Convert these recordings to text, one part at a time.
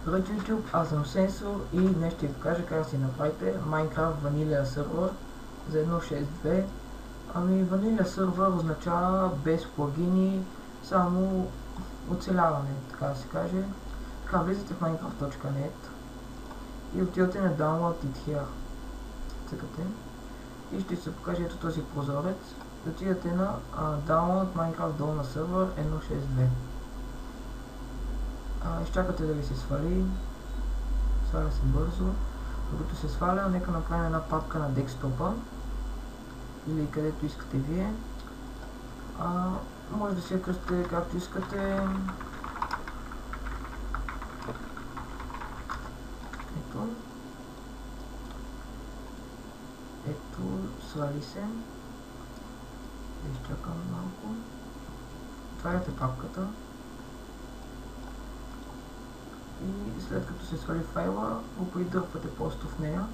Здравейте YouTube, аз съм Сенсор и днес ще ви покажа как да си направите Minecraft Vanilla сервер за 1.6.2. Vanilla сервер означава без плагини, само оцеляване, така да се каже. Така, влизате в minecraft.net и отивате на Download It Here. Цъкате и ще се покаже ето този прозорец. Отидете на Download Minecraft долна сервер 1.6.2. Изчакате да ви се свали. Сваля се бързо. Докато се сваля, нека направим една папка на десктопа или където искате вие. Може да се кръстите както искате. Ето, свали се. Да изчакам малко. Отваряте папката. И след като се свали файла, го придърпвате просто в нея.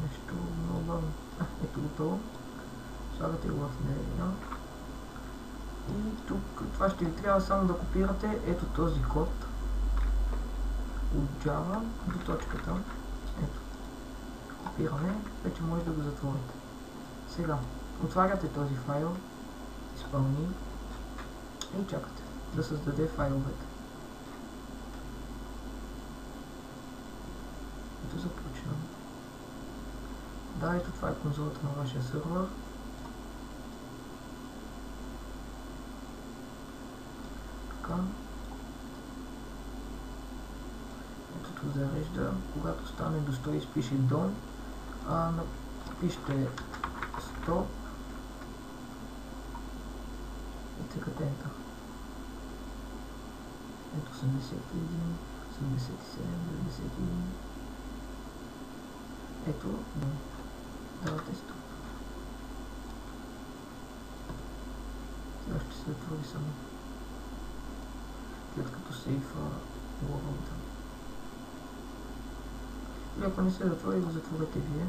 Нещо много бавно. Ето готово. Слагате го в нея. И тук това ще ви трябва само да копирате ето този код от Java до точката. Ето. Копиране. Вече може да го затворите. Сега, отваряте този файл. Изпълни и чакате да създаде файловете. Ето започвам. Да, ето това е конзолата на вашия сервер. Така. Ето тук зарежда. Когато стане до 100 изпише дон. Напишете 100. Цъкате Enter. Ето 81, 87, 91. Ето, давате стоп. Сега ще се затвори само. След като сейфа ловата. И ако не се затвори, го затворите вие.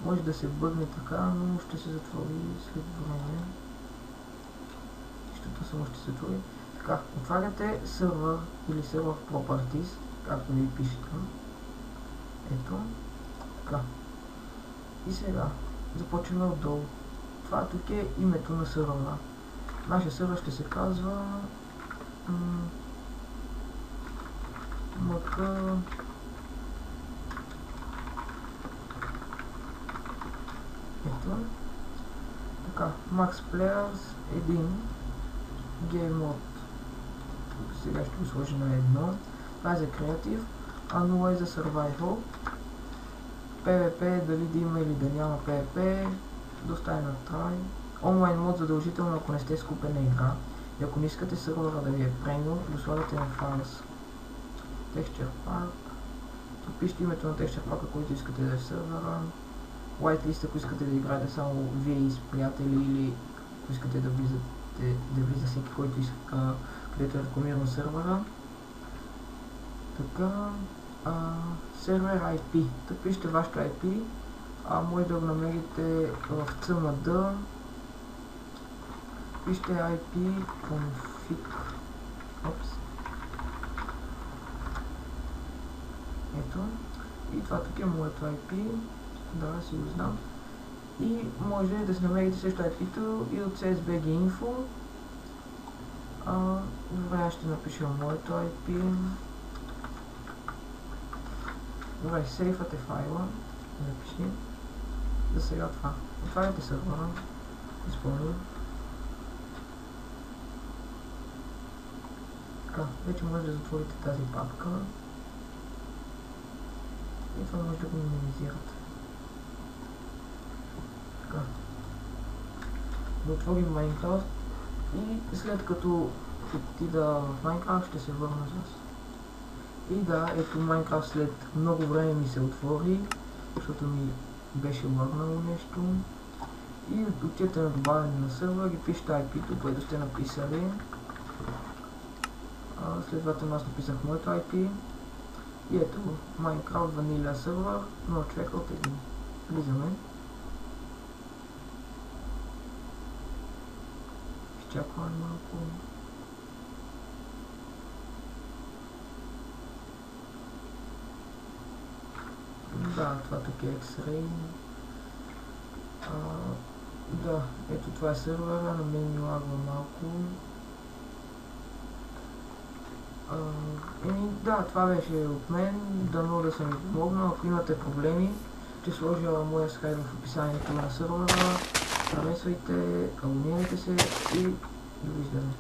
Може да се бъгне така, но ще се затвори след време. Само ще се чуе. Така, отваряте сервер или сервер properties, както ви пишете. Ето. Така. И сега започваме отдолу. Това тук е името на сервера. Нашия сервер ще се казва МК ето. Така, Max Players 1 Game Mode. Сега ще го сложи на едно. Това е за креатив, а 0 е за survival. PvP, дали да има или да няма PvP, доставя на try. Онлайн мод задължително, ако не сте с купена игра. И ако не искате сервера да ви е премиум, го слагате на Files. Texture Pack. Тук пишете името на Texture Pack, който искате да е в сервера. Whitelist, ако искате да играете само вие и с приятели, или ако искате да влиза всеки, който иска, където е рекламиран сервера. Така, сервер IP. Тук пишете вашето IP, може да го намерите в CMD. Пишете IP config. Ето. И това тук е моето IP. Да, си го знам. И може да си намерите също IP-то и от CSBG Info. Добре, ще напиша моето IP. Добре, сейфате файла. Запиши. За сега това. Отваряте сервера. Изпълним. Така, вече може да затворите тази папка. И това може да го минимизирате. Така. Да отворим Minecraft и след като отида в Minecraft ще се върна с вас. И да, ето Minecraft след много време ми се отвори, защото ми беше лагнало нещо. И отидете на добавяне на сервер и пишете IP-то, което сте написали. Следователно аз написах моето IP. И ето Minecraft Vanilla сервер, но човека от един. Влизаме. изчакваме малко. Да, това тук е X-Ray. Да, ето това е сървъра, на мен ми лагва малко. Да, това беше от мен, дано да съм ви помогнал. Ако имате проблеми, ще сложа моя скайп в описанието на сървъра. Намесвайте, абонирайте се и довиждане.